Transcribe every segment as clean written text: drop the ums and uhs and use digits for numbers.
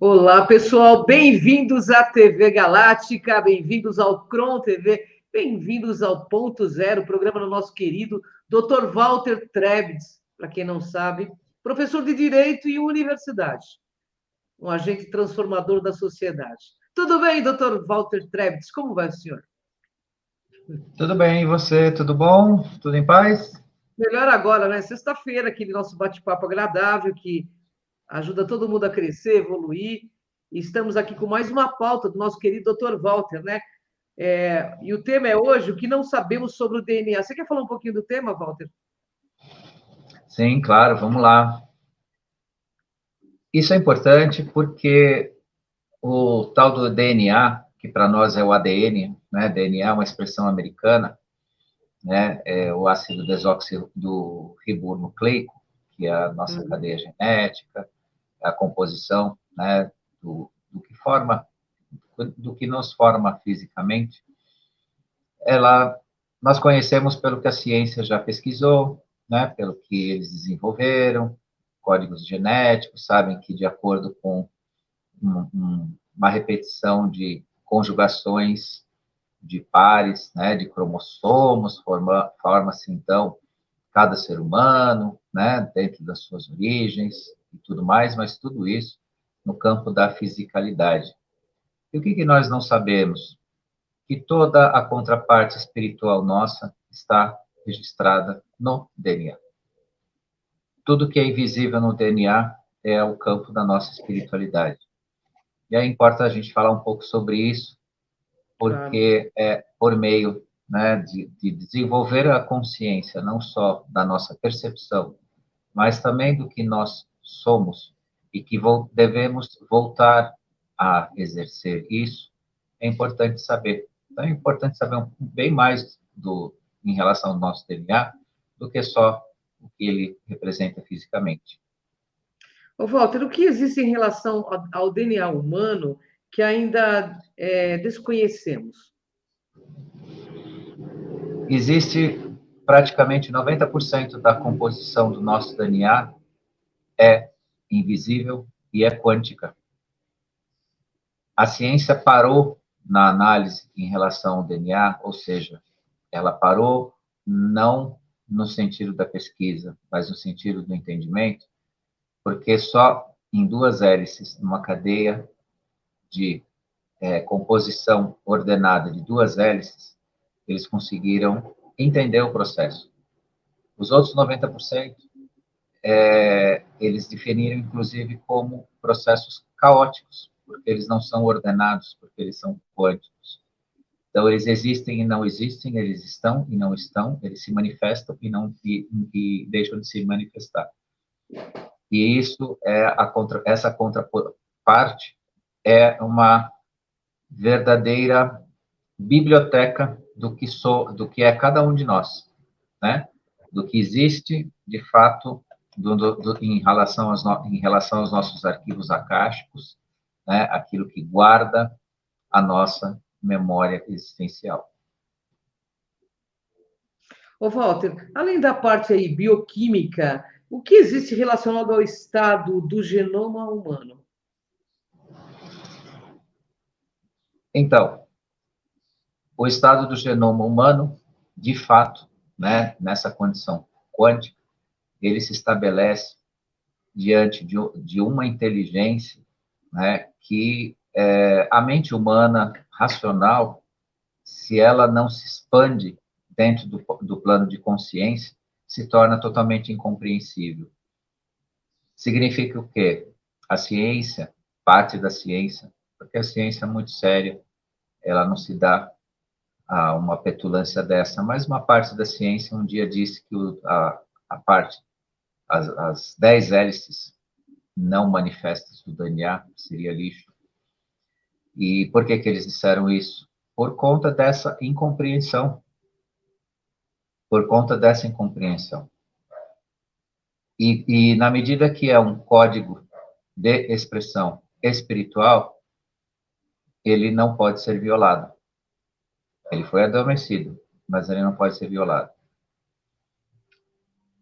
Olá, pessoal, bem-vindos à TV Galáctica, bem-vindos ao Cron TV, bem-vindos ao Ponto Zero, programa do nosso querido Dr. Walter Trebitz, para quem não sabe, professor de Direito e Universidade, um agente transformador da sociedade. Tudo bem, Dr. Walter Trebitz? Como vai o senhor? Tudo bem, e você? Tudo bom? Tudo em paz? Melhor agora, né? Sexta-feira, aquele nosso bate-papo agradável que ajuda todo mundo a crescer, evoluir. E estamos aqui com mais uma pauta do nosso querido Dr. Walter, né? E o tema é hoje o que não sabemos sobre o DNA. Você quer falar um pouquinho do tema, Walter? Sim, claro, vamos lá. Isso é importante porque o tal do DNA, que para nós é o ADN, né? DNA é uma expressão americana, né? É o ácido desoxirribonucleico, do ribonucleico, que é a nossa Uhum. cadeia genética, a composição, né? Do que nos forma fisicamente. Ela, nós conhecemos pelo que a ciência já pesquisou, né, pelo que eles desenvolveram, códigos genéticos, sabem que de acordo com uma repetição de conjugações de pares, né, de cromossomos, forma-se então cada ser humano, né, dentro das suas origens e tudo mais, mas tudo isso no campo da fisicalidade. E o que nós não sabemos? Que toda a contraparte espiritual nossa está registrada no DNA. Tudo que é invisível no DNA é o campo da nossa espiritualidade. E aí importa a gente falar um pouco sobre isso, Claro. porque é por meio, né, de desenvolver a consciência, não só da nossa percepção, mas também do que nós somos e que devemos voltar a exercer isso, é importante saber. Então, é importante saber bem mais em relação ao nosso DNA do que só o que ele representa fisicamente. Ô, Walter, o que existe em relação ao DNA humano que ainda desconhecemos? Existe praticamente 90% da composição do nosso DNA é invisível e é quântica. A ciência parou na análise em relação ao DNA, ou seja, ela parou não no sentido da pesquisa, mas no sentido do entendimento, porque só em duas hélices, numa cadeia de composição ordenada de duas hélices, eles conseguiram entender o processo. Os outros 90%, eles definiram, inclusive, como processos caóticos, porque eles não são ordenados, porque eles são quânticos. Então, eles existem e não existem, eles estão e não estão, eles se manifestam e deixam de se manifestar. E isso essa contraparte é uma verdadeira biblioteca do que é cada um de nós, né? Do que existe de fato em relação aos nossos arquivos acásticos, né? Aquilo que guarda a nossa memória existencial. Ô, Walter, além da parte aí bioquímica, o que existe relacionado ao estado do genoma humano? Então, o estado do genoma humano, de fato, né, nessa condição quântica, ele se estabelece diante de uma inteligência, né, que a mente humana racional, se ela não se expande dentro do plano de consciência, se torna totalmente incompreensível. Significa o quê? A ciência, parte da ciência, porque a ciência é muito séria, ela não se dá a uma petulância dessa, mas uma parte da ciência um dia disse que as 10 hélices não manifestas do DNA seria lixo. E por que eles disseram isso? Por conta dessa incompreensão. Por conta dessa incompreensão. E na medida que é um código de expressão espiritual, ele não pode ser violado. Ele foi adormecido, mas ele não pode ser violado.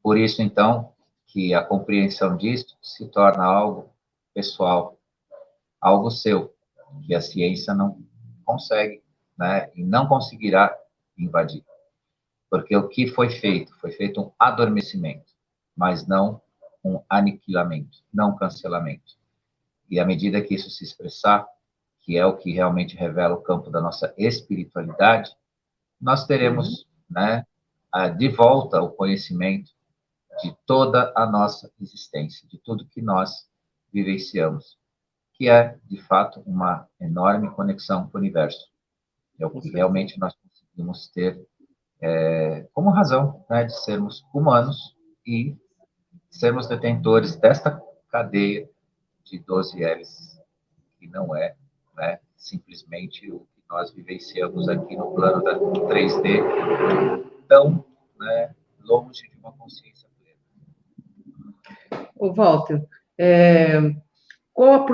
Por isso, então, que a compreensão disso se torna algo pessoal. algo seu, que a ciência não consegue, né, e não conseguirá invadir. Porque o que foi feito? Foi feito um adormecimento, mas não um aniquilamento, não um cancelamento. E à medida que isso se expressar, que é o que realmente revela o campo da nossa espiritualidade, nós teremos, né, de volta o conhecimento de toda a nossa existência, de tudo que nós vivenciamos, que é, de fato, uma enorme conexão com o universo. É o Com que certeza. realmente nós conseguimos ter como razão, né, de sermos humanos e sermos detentores desta cadeia de 12 hélices, que não é, né, simplesmente o que nós vivenciamos aqui no plano da 3D, tão, né, longe de uma consciência plena. Ô, Walter, qual a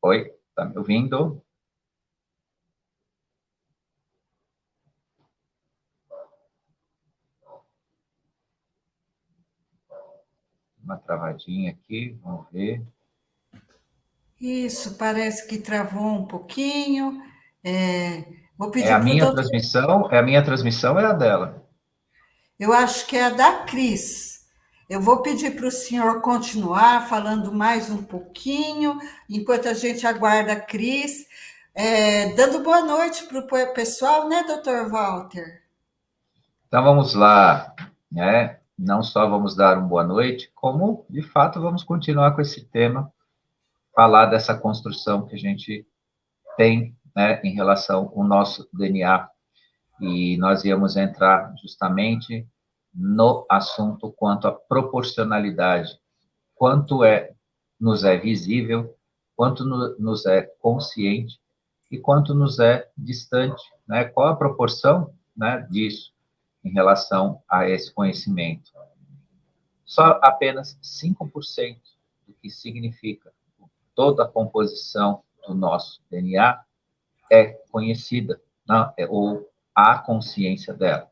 Oi, tá me ouvindo? Uma travadinha aqui, vamos ver. Isso, parece que travou um pouquinho. Vou É pedir a para o minha doutor. transmissão, é a minha transmissão, é a dela. Eu acho que é a da Cris. Eu vou pedir para o senhor continuar falando mais um pouquinho, enquanto a gente aguarda a Cris. Dando boa noite para o pessoal, né, doutor Walter? Então vamos lá, né? Não só vamos dar uma boa noite, como de fato vamos continuar com esse tema, falar dessa construção que a gente tem, né, em relação ao nosso DNA. E nós íamos entrar justamente no assunto quanto à proporcionalidade, quanto nos é visível, quanto nos é consciente e quanto nos é distante, né? Qual a proporção, né, disso em relação a esse conhecimento? Só apenas 5% do que significa toda a composição do nosso DNA é conhecida, não, ou há consciência dela,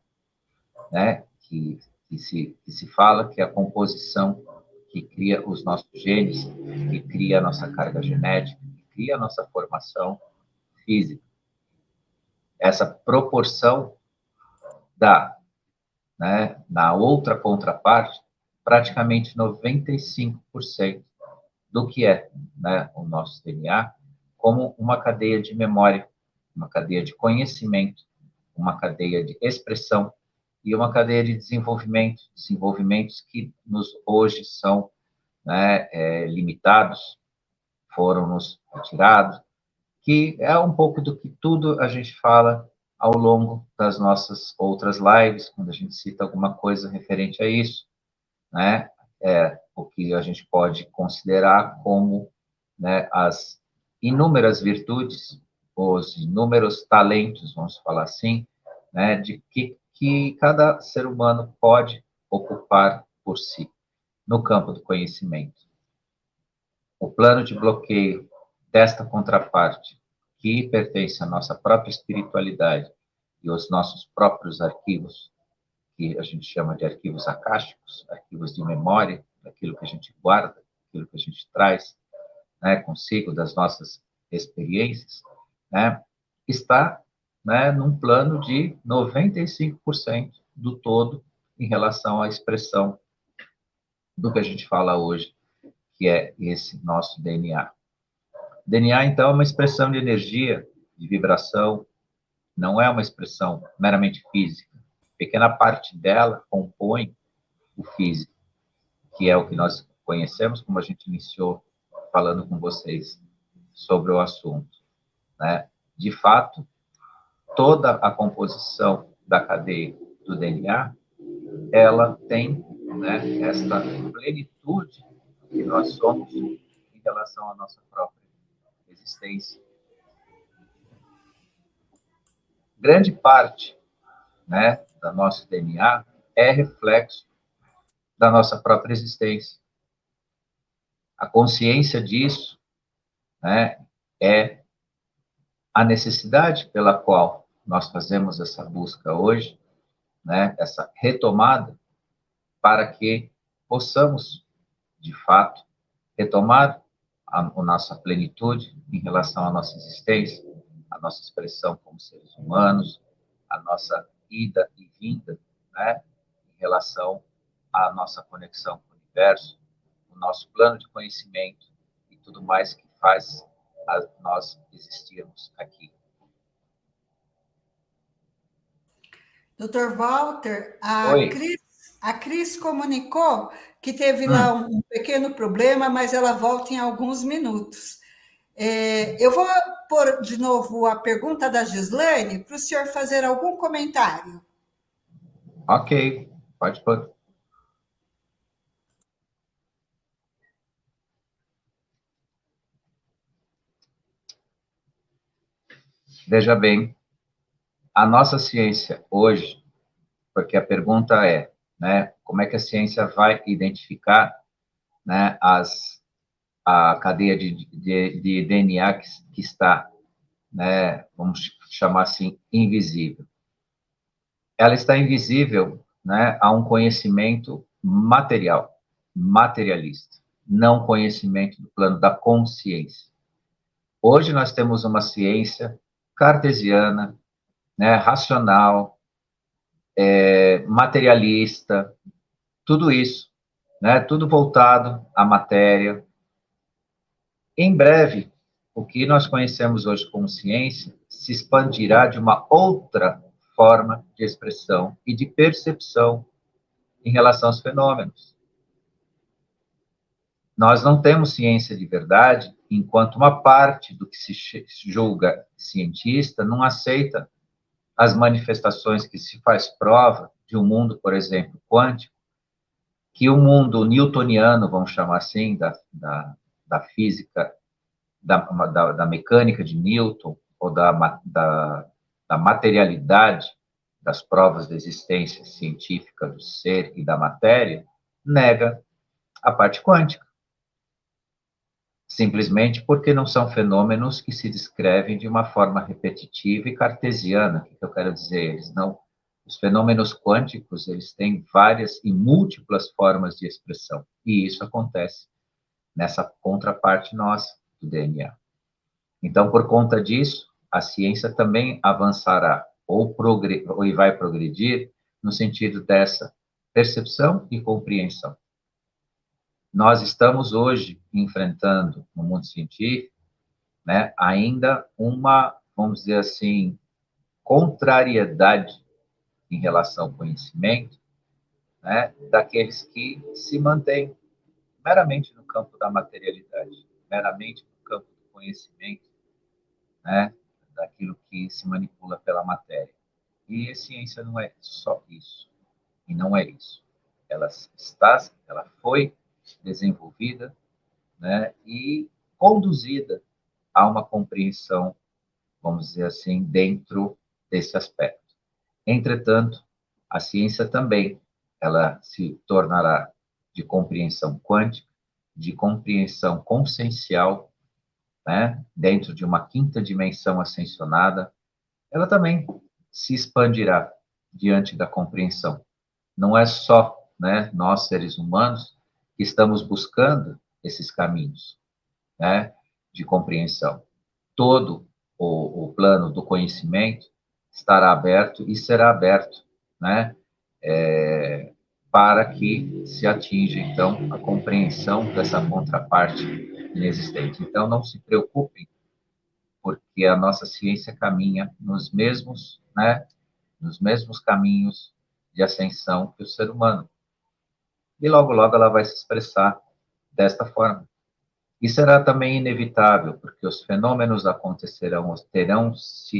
né? Que se fala que a composição que cria os nossos genes, que cria a nossa carga genética, que cria a nossa formação física. Essa proporção dá, né, na outra contraparte, praticamente 95% do que é, né, o nosso DNA, como uma cadeia de memória, uma cadeia de conhecimento, uma cadeia de expressão e uma cadeia de desenvolvimento, desenvolvimentos que nos hoje são, né, limitados, foram nos retirados, que é um pouco do que tudo a gente fala ao longo das nossas outras lives, quando a gente cita alguma coisa referente a isso, né? O que a gente pode considerar como, né, as inúmeras virtudes, os inúmeros talentos, vamos falar assim, né, de que cada ser humano pode ocupar por si, no campo do conhecimento. O plano de bloqueio desta contraparte, que pertence à nossa própria espiritualidade e aos nossos próprios arquivos, que a gente chama de arquivos akáshicos, arquivos de memória, daquilo que a gente guarda, aquilo que a gente traz, né, consigo das nossas experiências, né, está, né, num plano de 95% do todo em relação à expressão do que a gente fala hoje, que é esse nosso DNA. DNA, então, é uma expressão de energia, de vibração, não é uma expressão meramente física. Pequena parte dela compõe o físico, que é o que nós conhecemos, como a gente iniciou falando com vocês sobre o assunto, né? De fato, toda a composição da cadeia do DNA, ela tem, né, esta plenitude que nós somos em relação à nossa própria existência. Grande parte, né, da nosso DNA é reflexo da nossa própria existência. A consciência disso, né, é a necessidade pela qual nós fazemos essa busca hoje, né, essa retomada para que possamos, de fato, retomar a nossa plenitude em relação à nossa existência, a nossa expressão como seres humanos, a nossa ida e vinda, né, em relação à nossa conexão com o universo, o nosso plano de conhecimento e tudo mais que faz nós existirmos aqui. Dr. Walter, Oi. a Cris comunicou que teve lá um pequeno problema, mas ela volta em alguns minutos. Eu vou pôr de novo a pergunta da Gislaine para o senhor fazer algum comentário. Ok, pode pôr. Veja bem, a nossa ciência hoje, porque a pergunta é, né, como é que a ciência vai identificar, né, a cadeia de DNA que está, né, vamos chamar assim, invisível. Ela está invisível, né, a um conhecimento material, materialista, não conhecimento do plano da consciência. Hoje nós temos uma ciência cartesiana, né, racional, materialista, tudo isso, né, tudo voltado à matéria. Em breve, o que nós conhecemos hoje como ciência se expandirá de uma outra forma de expressão e de percepção em relação aos fenômenos. Nós não temos ciência de verdade enquanto uma parte do que se julga cientista não aceita as manifestações que se faz prova de um mundo, por exemplo, quântico, que o mundo newtoniano, vamos chamar assim, da física, da mecânica de Newton, ou da materialidade das provas da existência científica do ser e da matéria, nega a parte quântica. Simplesmente porque não são fenômenos que se descrevem de uma forma repetitiva e cartesiana. O que eu quero dizer? Os fenômenos quânticos, eles têm várias e múltiplas formas de expressão. E isso acontece nessa contraparte nossa do DNA. Então, por conta disso, a ciência também avançará ou vai progredir no sentido dessa percepção e compreensão. Nós estamos hoje enfrentando, no mundo científico, né, ainda uma, vamos dizer assim, contrariedade em relação ao conhecimento, né, daqueles que se mantêm meramente no campo da materialidade, meramente no campo do conhecimento, né, daquilo que se manipula pela matéria. E a ciência não é só isso, e não é isso. Ela foi desenvolvida, né, e conduzida a uma compreensão, vamos dizer assim, dentro desse aspecto. Entretanto, a ciência também, ela se tornará de compreensão quântica, de compreensão consciencial, né, dentro de uma quinta dimensão ascensionada, ela também se expandirá diante da compreensão. Não é só, né, nós, seres humanos, que estamos buscando esses caminhos, né, de compreensão. Todo o plano do conhecimento estará aberto e será aberto, né, para que se atinja, então, a compreensão dessa contraparte inexistente. Então, não se preocupem, porque a nossa ciência caminha nos mesmos, né, nos mesmos caminhos de ascensão que o ser humano. E logo, logo ela vai se expressar desta forma. E será também inevitável, porque os fenômenos acontecerão, estarão se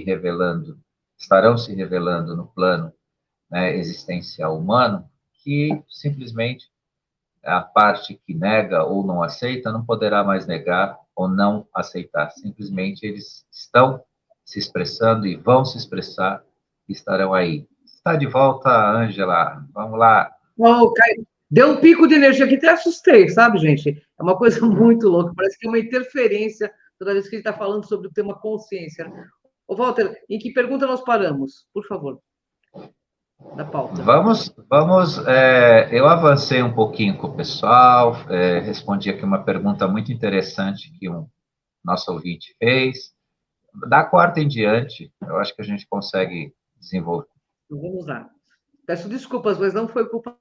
revelando no plano, né, existencial humano, que simplesmente a parte que nega ou não aceita não poderá mais negar ou não aceitar. Simplesmente eles estão se expressando e vão se expressar e estarão aí. Está de volta, Ângela. Vamos lá. Oh, deu um pico de energia aqui, até assustei, sabe, gente? É uma coisa muito louca, parece que é uma interferência toda vez que a gente está falando sobre o tema consciência. Ô, Walter, em que pergunta nós paramos? Por favor. da pauta. Eu avancei um pouquinho com o pessoal, respondi aqui uma pergunta muito interessante que um nosso ouvinte fez. Da quarta em diante, eu acho que a gente consegue desenvolver. Então, vamos lá. Peço desculpas, mas não foi culpa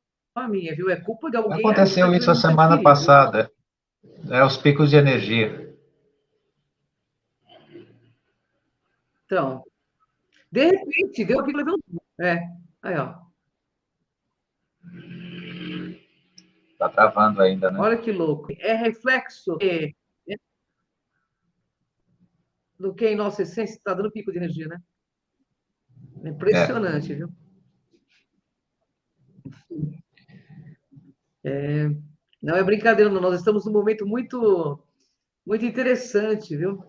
minha, viu? É culpa de alguém aí que Aconteceu está isso a querendo semana interferir, viu? passada, os picos de energia. Então, de repente, deu aqui, levou um... aí, ó. Está travando ainda, né? Olha que louco. É reflexo do que em nossa essência está dando pico de energia, né? É impressionante, viu? Não é brincadeira, não. Nós estamos num momento muito, muito interessante, viu?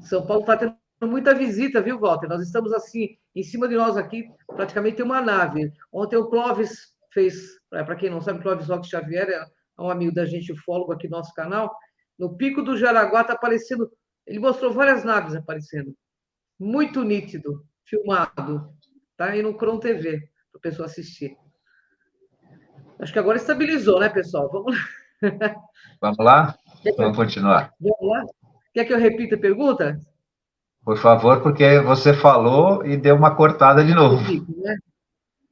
São Paulo está tendo muita visita, viu, Walter? Nós estamos assim, em cima de nós aqui, praticamente tem uma nave. Ontem o Clóvis fez, para quem não sabe, Clóvis Roque Xavier é um amigo da gente, ufólogo aqui do nosso canal. No Pico do Jaraguá está aparecendo, ele mostrou várias naves aparecendo. Muito nítido, filmado. Tá aí no Cron TV, para a pessoa assistir. Acho que agora estabilizou, né, pessoal? Vamos lá. Vamos lá? Vamos continuar. Vamos lá? Quer que eu repita a pergunta? Por favor, porque você falou e deu uma cortada de novo. Né?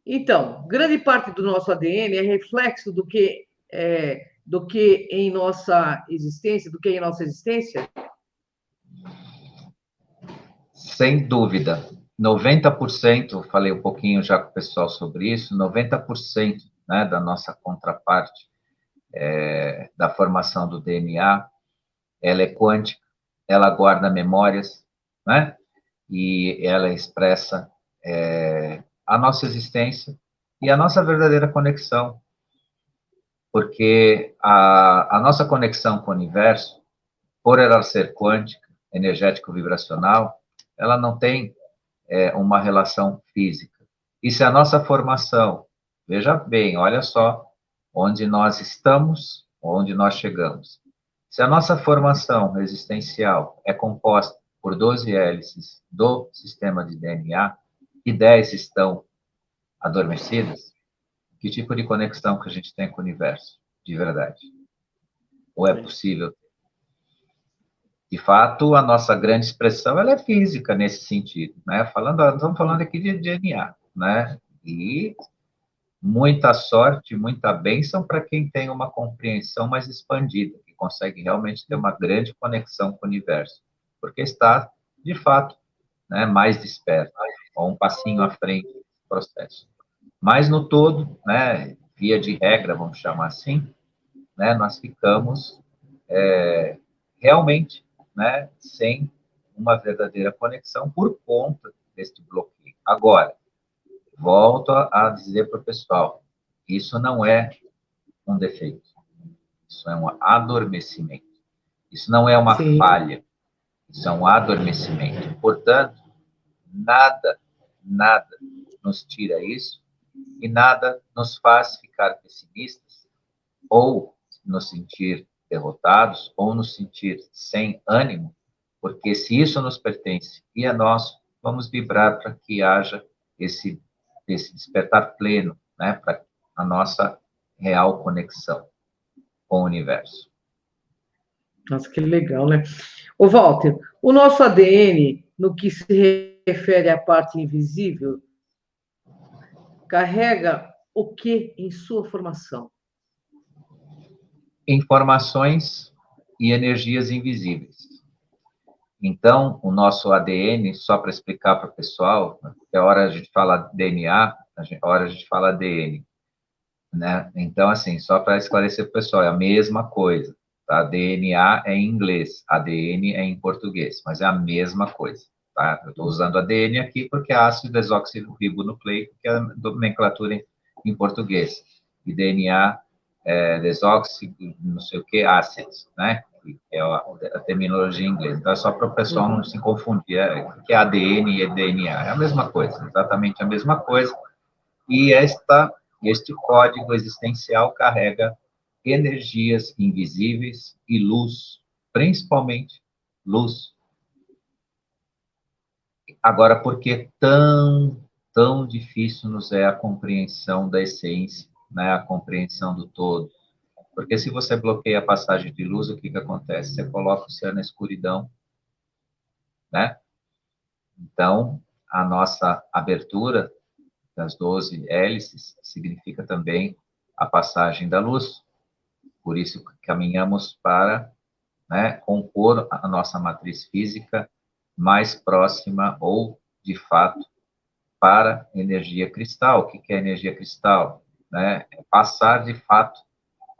Então, grande parte do nosso ADN é reflexo do que em nossa existência, do que em nossa existência. Sem dúvida. 90%, falei um pouquinho já com o pessoal sobre isso, 90%, né, da nossa contraparte da formação do DNA, ela é quântica, ela guarda memórias, né? E ela expressa a nossa existência e a nossa verdadeira conexão. Porque a nossa conexão com o universo, por ela ser quântica, energético-vibracional, ela não tem uma relação física. Isso é a nossa formação. Veja bem, olha só onde nós estamos, onde nós chegamos. Se a nossa formação existencial é composta por 12 hélices do sistema de DNA e 10 estão adormecidas, que tipo de conexão que a gente tem com o universo, de verdade? Ou é possível? De fato, a nossa grande expressão ela é física nesse sentido, né? Estamos falando aqui de DNA, né? E muita sorte, muita bênção para quem tem uma compreensão mais expandida, que consegue realmente ter uma grande conexão com o universo, porque está, de fato, né, mais desperto, ou um passinho à frente do processo. Mas, no todo, né, via de regra, vamos chamar assim, né, nós ficamos realmente, né, sem uma verdadeira conexão por conta deste bloqueio. Agora, volto a dizer para o pessoal, isso não é um defeito, isso é um adormecimento, isso não é uma falha, isso é um adormecimento. Portanto, nada nos tira isso e nada nos faz ficar pessimistas ou nos sentir derrotados ou nos sentir sem ânimo, porque se isso nos pertence e é nosso, vamos vibrar para que haja esse despertar pleno, né, para a nossa real conexão com o universo. Nossa, que legal, né? Ô, Walter, o nosso ADN, no que se refere à parte invisível, carrega o que em sua formação? Informações e energias invisíveis. Então, o nosso ADN, só para explicar para o pessoal, é hora a gente fala DNA, é hora a gente fala ADN, né? Então, assim, só para esclarecer para o pessoal, é a mesma coisa, tá? DNA é em inglês, ADN é em português, mas é a mesma coisa, tá? Eu estou usando ADN aqui porque é ácido desoxirribonucleico, que é a nomenclatura em português, e DNA é desoxi, não sei o que, ácidos, né? Que é a terminologia em inglês. Então, é só para o pessoal não se confundir, que é ADN e DNA, é a mesma coisa, exatamente a mesma coisa, e este código existencial carrega energias invisíveis e luz, principalmente luz. Agora, por que tão tão difícil nos é a compreensão da essência, né? A compreensão do todo. Porque se você bloqueia a passagem de luz, o que acontece? Você coloca o ser na escuridão, né? Então, a nossa abertura das 12 hélices significa também a passagem da luz. Por isso, caminhamos para, né, compor a nossa matriz física mais próxima ou, de fato, para energia cristal. O que é energia cristal? Né? É passar, de fato,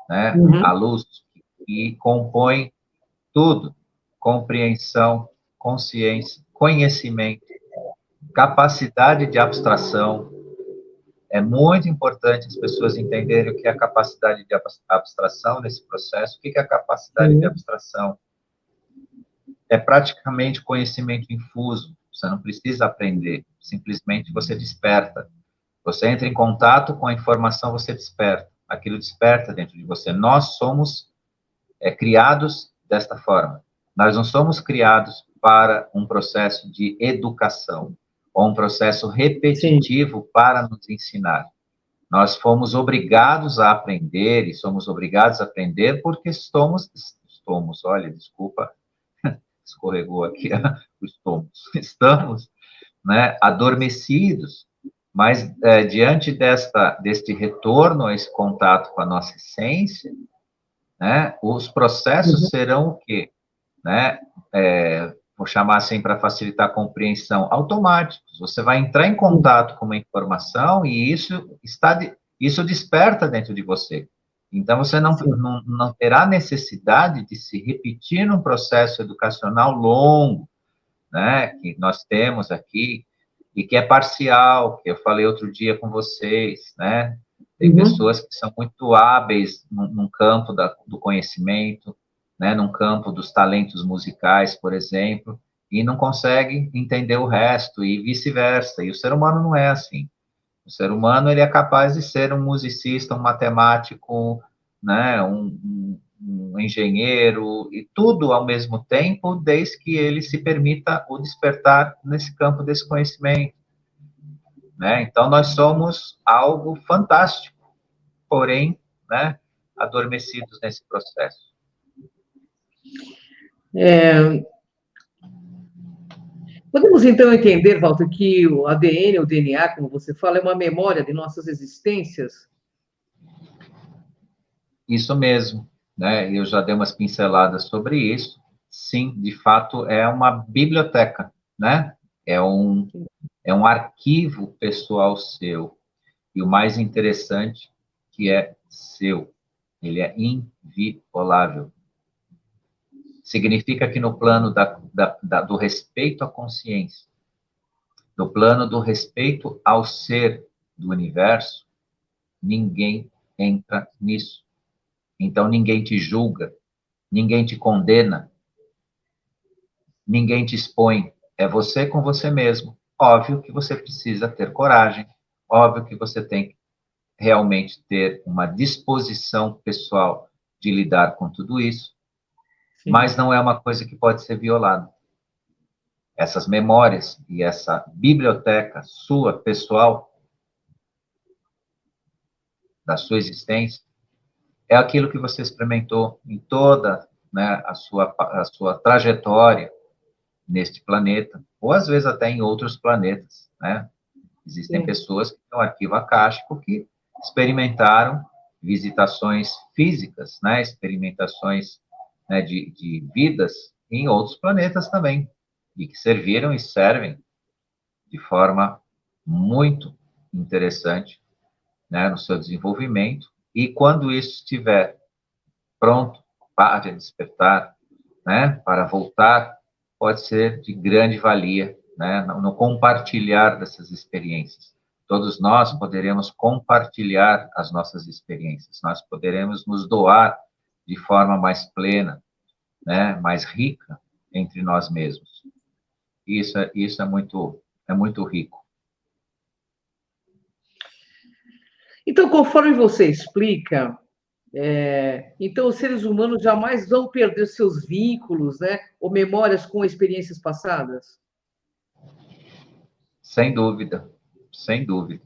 né, a luz que compõe tudo: compreensão, consciência, conhecimento, capacidade de abstração. É muito importante as pessoas entenderem o que é a capacidade de abstração nesse processo. O que é a capacidade de abstração? É praticamente conhecimento infuso. Você não precisa aprender, simplesmente você desperta. Você entra em contato com a informação, você desperta. Aquilo desperta dentro de você. Nós somos criados desta forma. Nós não somos criados para um processo de educação, ou um processo repetitivo para nos ensinar. Nós fomos obrigados a aprender, e somos obrigados a aprender porque olha, desculpa, escorregou aqui estamos, né, adormecidos, mas diante deste retorno a esse contato com a nossa essência, né, os processos serão o quê? Né, vou chamar assim para facilitar a compreensão, automáticos. Você vai entrar em contato com uma informação e isso desperta dentro de você. Então, você não terá necessidade de se repetir num processo educacional longo, né, que nós temos aqui, e que é parcial, que eu falei outro dia com vocês, né? Tem pessoas que são muito hábeis num campo do conhecimento, né, num campo dos talentos musicais, por exemplo, e não conseguem entender o resto, e vice-versa. E o ser humano não é assim. O ser humano, ele é capaz de ser um musicista, um matemático, né, um engenheiro, e tudo ao mesmo tempo, desde que ele se permita o despertar nesse campo desse conhecimento, né? Então, nós somos algo fantástico, porém, né, adormecidos nesse processo. Podemos, então, entender, Walter, que o ADN, o DNA, como você fala, é uma memória de nossas existências? Isso mesmo, né? Eu já dei umas pinceladas sobre isso. Sim, de fato, é uma biblioteca, né? É um arquivo pessoal seu. E o mais interessante, que é seu. Ele é inviolável. Significa que no plano do respeito à consciência, no plano do respeito ao ser do universo, ninguém entra nisso. Então, ninguém te julga, ninguém te condena, ninguém te expõe. É você com você mesmo. Óbvio que você precisa ter coragem, óbvio que você tem que realmente ter uma disposição pessoal de lidar com tudo isso, sim, mas não é uma coisa que pode ser violada. Essas memórias e essa biblioteca sua, pessoal, da sua existência, é aquilo que você experimentou em toda, né, a sua trajetória neste planeta, ou às vezes até em outros planetas, né? Existem pessoas que têm um arquivo acástico que experimentaram visitações físicas, né? Experimentações, né, de vidas em outros planetas também, e que serviram e servem de forma muito interessante, né, no seu desenvolvimento. E quando isso estiver pronto para despertar, né, para voltar, pode ser de grande valia, né, no compartilhar dessas experiências. Todos nós poderemos compartilhar as nossas experiências, nós poderemos nos doar de forma mais plena, né, mais rica entre nós mesmos. Isso é muito rico. Então, conforme você explica, então os seres humanos jamais vão perder seus vínculos, né, ou memórias com experiências passadas? Sem dúvida, sem dúvida.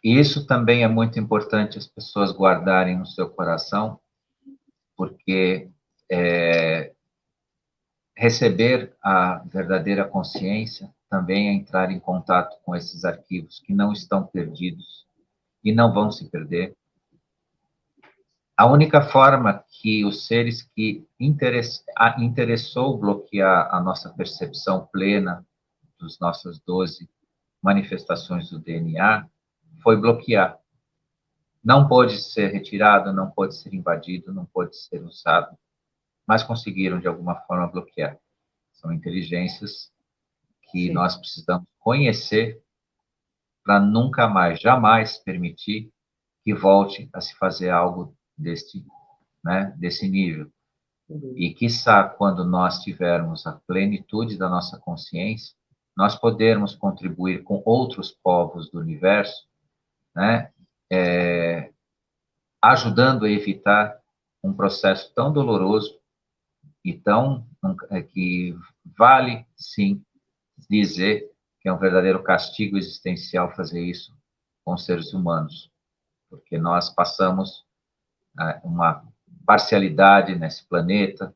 E isso também é muito importante as pessoas guardarem no seu coração, porque receber a verdadeira consciência também é entrar em contato com esses arquivos que não estão perdidos e não vão se perder. A única forma que os seres que interessou bloquear a nossa percepção plena das nossas 12 manifestações do DNA foi bloquear. Não pôde ser retirado, não pôde ser invadido, não pôde ser usado, mas conseguiram, de alguma forma, bloquear. São inteligências que nós precisamos conhecer para nunca mais, jamais permitir que volte a se fazer algo desse nível. E, quiçá, quando nós tivermos a plenitude da nossa consciência, nós podermos contribuir com outros povos do universo, ajudando a evitar um processo tão doloroso e que vale, sim, dizer que é um verdadeiro castigo existencial fazer isso com os seres humanos, porque nós passamos uma parcialidade nesse planeta,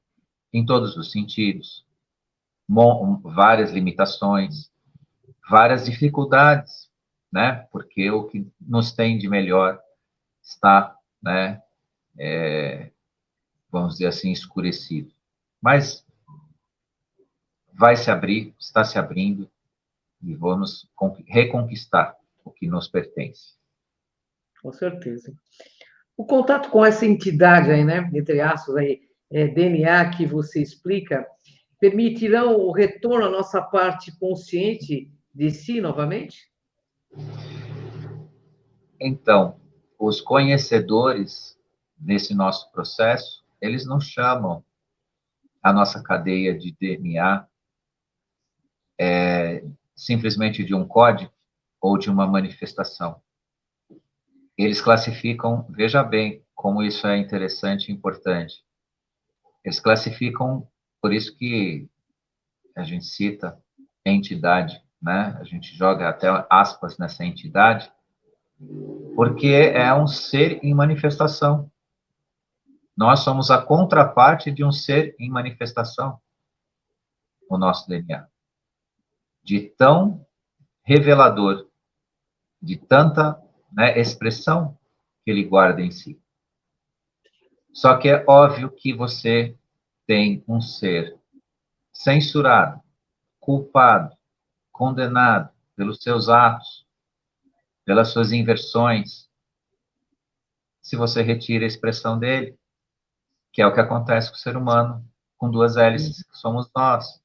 em todos os sentidos, várias limitações, várias dificuldades, porque o que nos tem de melhor está, vamos dizer assim, escurecido. Mas vai se abrir, está se abrindo, e vamos reconquistar o que nos pertence. Com certeza. O contato com essa entidade aí, entre aspas, aí, DNA que você explica, permitirão o retorno à nossa parte consciente de si novamente? Então, os conhecedores nesse nosso processo, eles não chamam a nossa cadeia de DNA simplesmente de um código ou de uma manifestação. Eles classificam, veja bem como isso é interessante e importante. Eles classificam, por isso que a gente cita entidade, a gente joga até aspas nessa entidade, porque é um ser em manifestação. Nós somos a contraparte de um ser em manifestação, o nosso DNA. De tão revelador, de tanta expressão que ele guarda em si. Só que é óbvio que você tem um ser censurado, culpado, condenado pelos seus atos, pelas suas inversões. Se você retira a expressão dele, que é o que acontece com o ser humano com duas hélices, que somos nós.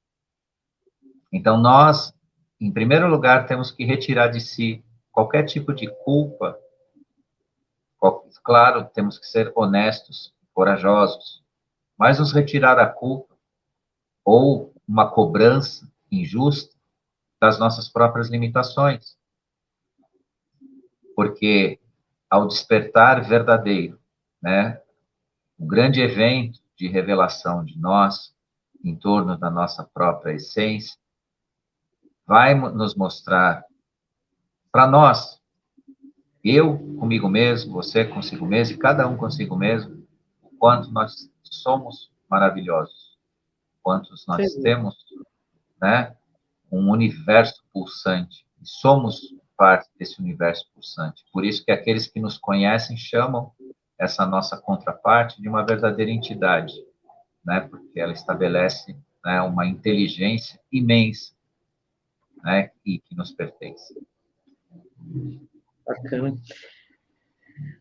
Então, nós, em primeiro lugar, temos que retirar de si qualquer tipo de culpa. Claro, temos que ser honestos, corajosos, mas nos retirar a culpa ou uma cobrança injusta das nossas próprias limitações. Porque ao despertar verdadeiro, o grande evento de revelação de nós, em torno da nossa própria essência, vai nos mostrar para nós, eu comigo mesmo, você consigo mesmo, e cada um consigo mesmo, o quanto nós somos maravilhosos, quantos nós temos, um universo pulsante, e somos parte desse universo pulsante. Por isso que aqueles que nos conhecem chamam essa nossa contraparte de uma verdadeira entidade, porque ela estabelece uma inteligência imensa, e que nos pertence. Bacana.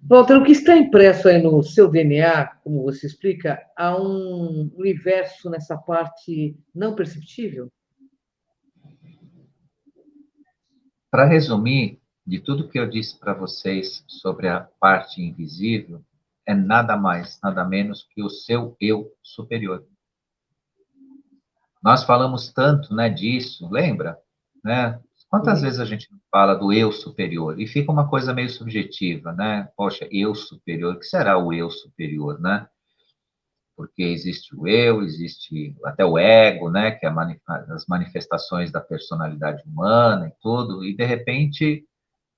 Walter, o que está impresso aí no seu DNA, como você explica, há um universo nessa parte não perceptível? Para resumir, de tudo que eu disse para vocês sobre a parte invisível, é nada mais, nada menos que o seu eu superior. Nós falamos tanto, disso, lembra? Quantas vezes a gente fala do eu superior? E fica uma coisa meio subjetiva, Poxa, eu superior, o que será o eu superior, porque existe o eu, existe até o ego, né, que é as manifestações da personalidade humana e tudo, e de repente,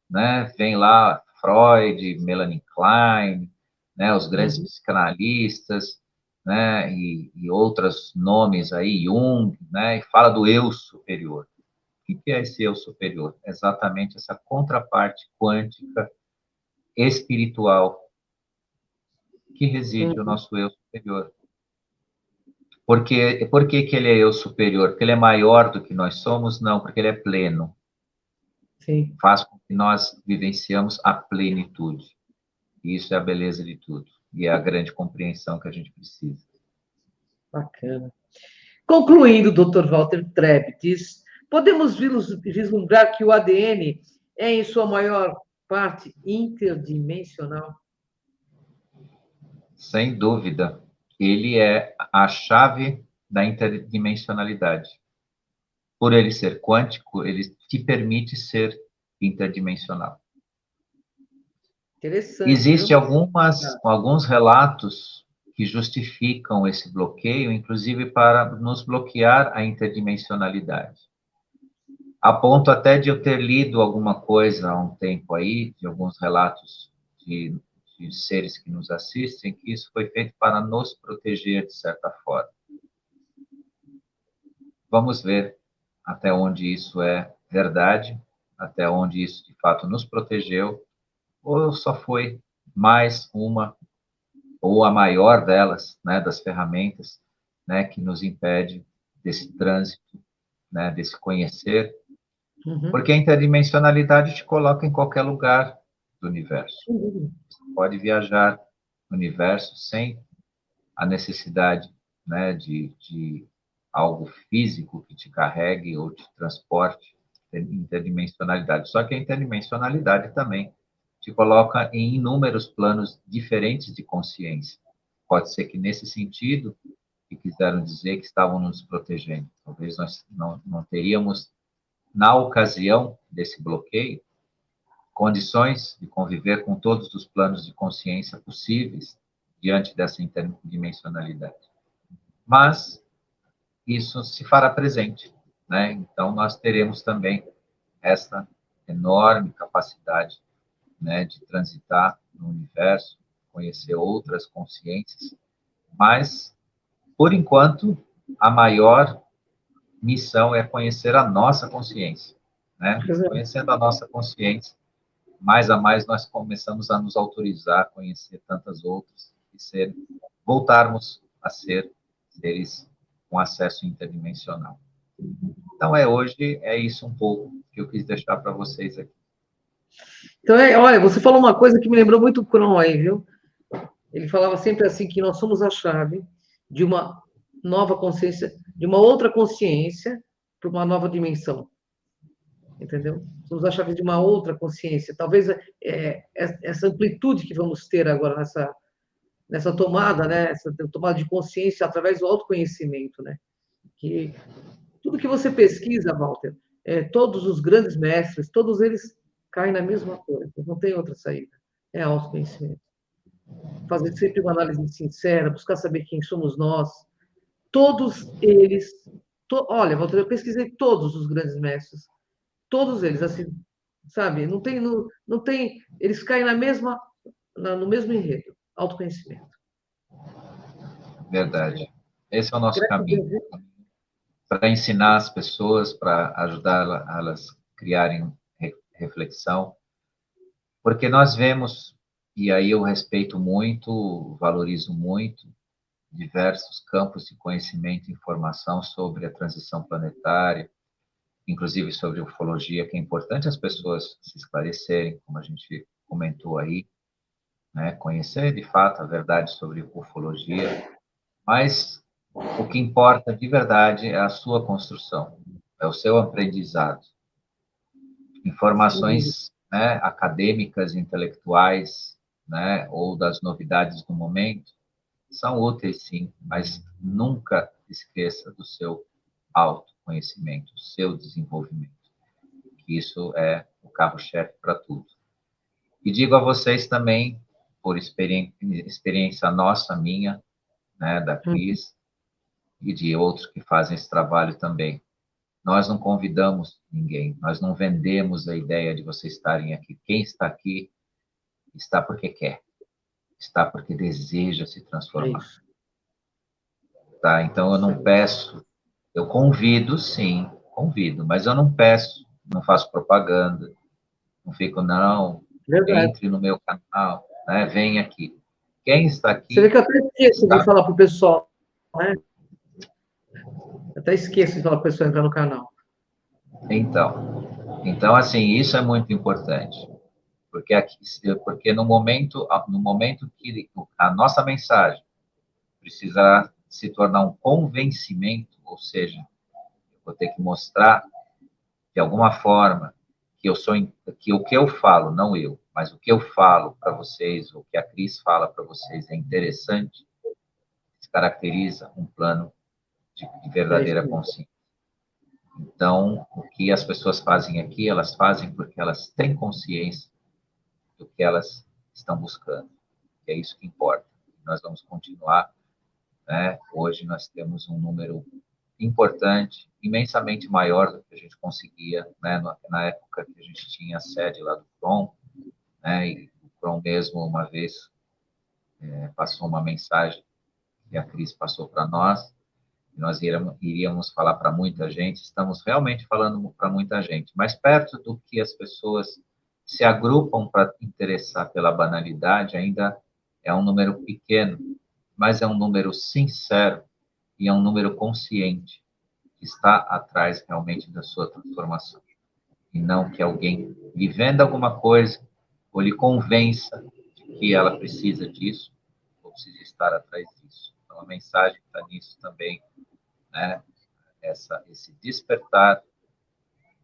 né, vem lá Freud, Melanie Klein, né, os grandes psicanalistas, né, e outros nomes aí, Jung, né, e fala do eu superior. O que é esse eu superior? Exatamente essa contraparte quântica, espiritual, que reside o nosso eu superior. Por que ele é eu superior? Porque ele é maior do que nós somos? Não, porque ele é pleno. Sim. Faz com que nós vivenciamos a plenitude. E isso é a beleza de tudo. E é a grande compreensão que a gente precisa. Bacana. Concluindo, Dr. Walter Treptis, podemos vislumbrar que o ADN é, em sua maior parte, interdimensional? Sem dúvida, ele é a chave da interdimensionalidade. Por ele ser quântico, ele te permite ser interdimensional. Interessante. Existem alguns relatos que justificam esse bloqueio, inclusive para nos bloquear a interdimensionalidade. A ponto até de eu ter lido alguma coisa há um tempo aí, de alguns relatos de seres que nos assistem, que isso foi feito para nos proteger, de certa forma. Vamos ver até onde isso é verdade, até onde isso, de fato, nos protegeu, ou só foi mais uma, ou a maior delas, né, das ferramentas, né, que nos impede desse trânsito, né, desse conhecer, porque a interdimensionalidade te coloca em qualquer lugar do universo. Você pode viajar no universo sem a necessidade, né, de algo físico que te carregue ou te transporte, interdimensionalidade. Só que a interdimensionalidade também te coloca em inúmeros planos diferentes de consciência. Pode ser que, nesse sentido, que quiseram dizer que estavam nos protegendo. Talvez nós não teríamos, na ocasião desse bloqueio, condições de conviver com todos os planos de consciência possíveis diante dessa interdimensionalidade. Mas isso se fará presente, né? Então, nós teremos também essa enorme capacidade, né, de transitar no universo, conhecer outras consciências, mas, por enquanto, a maior missão é conhecer a nossa consciência, né? Conhecendo a nossa consciência, mais a mais nós começamos a nos autorizar a conhecer tantas outras e voltarmos a ser seres com acesso interdimensional. Então, hoje é isso um pouco que eu quis deixar para vocês aqui. Então, olha, você falou uma coisa que me lembrou muito o Kron aí, viu? Ele falava sempre assim, que nós somos a chave de uma nova consciência, de uma outra consciência para uma nova dimensão. Entendeu? Somos a chave de uma outra consciência. Talvez essa amplitude que vamos ter agora nessa tomada, né? Essa tomada de consciência através do autoconhecimento, né? Que tudo que você pesquisa, Walter, todos os grandes mestres, todos eles caem na mesma coisa, não tem outra saída. É autoconhecimento. Fazer sempre uma análise sincera, buscar saber quem somos nós. Todos eles, olha, Walter, eu pesquisei todos os grandes mestres, todos eles, assim, sabe? Não tem, eles caem no mesmo enredo, autoconhecimento. Verdade. Esse é o nosso caminho. Para ensinar as pessoas, para ajudar elas a criarem reflexão, porque nós vemos, e aí eu respeito muito, valorizo muito, diversos campos de conhecimento e informação sobre a transição planetária, inclusive sobre ufologia, que é importante as pessoas se esclarecerem, como a gente comentou aí, né? Conhecer de fato a verdade sobre ufologia, mas o que importa de verdade é a sua construção, é o seu aprendizado. Informações, né, acadêmicas, intelectuais, né, ou das novidades do momento, são úteis, sim, mas nunca esqueça do seu autoconhecimento, do seu desenvolvimento. Isso é o carro-chefe para tudo. E digo a vocês também, por experiência nossa, minha, né, da Cris e de outros que fazem esse trabalho também. Nós não convidamos ninguém, nós não vendemos a ideia de vocês estarem aqui. Quem está aqui está porque quer, está porque deseja se transformar. Tá? Então, eu não peço, eu convido, sim, convido, mas eu não peço, não faço propaganda, não fico, não, entre no meu canal, né? Vem aqui. Quem está aqui... Você vê que eu até esqueço de falar para o pessoal, né? Eu até esqueço de falar para o pessoal entrar no canal. Então, assim, isso é muito importante, porque no momento que a nossa mensagem precisará se tornar um convencimento, ou seja, eu vou ter que mostrar de alguma forma que o que eu falo, não eu, mas o que eu falo para vocês, o que a Cris fala para vocês é interessante, se caracteriza um plano de verdadeira consciência. Então, o que as pessoas fazem aqui, elas fazem porque elas têm consciência do que elas estão buscando. E é isso que importa. Nós vamos continuar, né? Hoje nós temos um número importante, imensamente maior do que a gente conseguia, né? Na época que a gente tinha a sede lá do CROM, né? E o CROM mesmo, uma vez, passou uma mensagem que a Cris passou para nós, nós iríamos falar para muita gente, estamos realmente falando para muita gente, mas perto do que as pessoas se agrupam para interessar pela banalidade, ainda é um número pequeno, mas é um número sincero e é um número consciente, que está atrás realmente da sua transformação. E não que alguém lhe venda alguma coisa ou lhe convença de que ela precisa disso ou precisa estar atrás disso. Então, a mensagem está nisso também, né? Esse despertar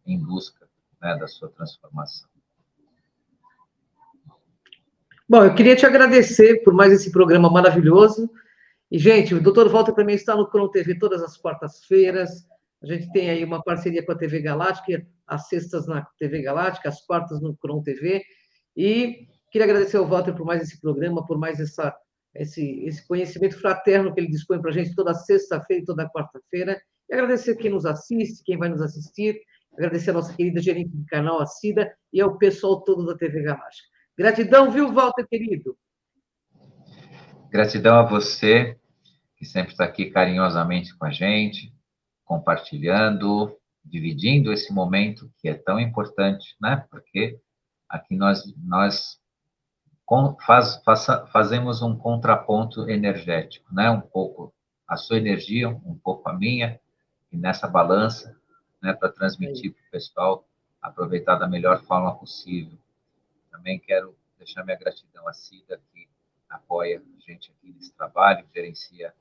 em busca, né, da sua transformação. Bom, eu queria te agradecer por mais esse programa maravilhoso. E, gente, o Dr. Walter também está no CROM TV todas as quartas-feiras. A gente tem aí uma parceria com a TV Galáctica, às sextas na TV Galáctica, às quartas no CROM TV. E queria agradecer ao Walter por mais esse programa, por mais esse conhecimento fraterno que ele dispõe para a gente toda sexta-feira e toda quarta-feira. E agradecer quem nos assiste, quem vai nos assistir. Agradecer a nossa querida gerente de canal, a Cida, e ao pessoal todo da TV Galáctica. Gratidão, viu, Walter, querido? Gratidão a você, que sempre está aqui carinhosamente com a gente, compartilhando, dividindo esse momento que é tão importante, né? Porque aqui nós fazemos um contraponto energético, né? Um pouco a sua energia, um pouco a minha, e nessa balança, né? Para transmitir para o pessoal, aproveitar da melhor forma possível. Também quero deixar minha gratidão à Cida, que apoia a gente aqui nesse trabalho, gerencia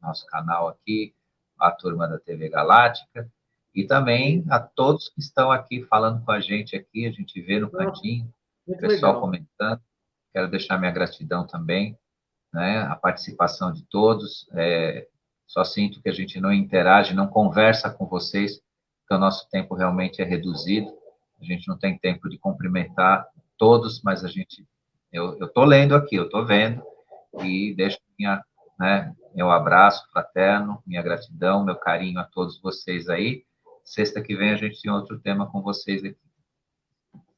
nosso canal aqui, a turma da TV Galáctica, e também a todos que estão aqui falando com a gente aqui, a gente vê no cantinho, o pessoal comentando. Quero deixar minha gratidão também, né? A participação de todos. Só sinto que a gente não interage, não conversa com vocês, porque o nosso tempo realmente é reduzido. A gente não tem tempo de cumprimentar todos, mas eu estou lendo aqui, eu estou vendo, e deixo meu abraço fraterno, minha gratidão, meu carinho a todos vocês aí. Sexta que vem a gente tem outro tema com vocês aqui.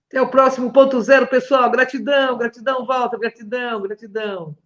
Até o próximo ponto zero, pessoal. Gratidão, gratidão, Walter, gratidão, gratidão.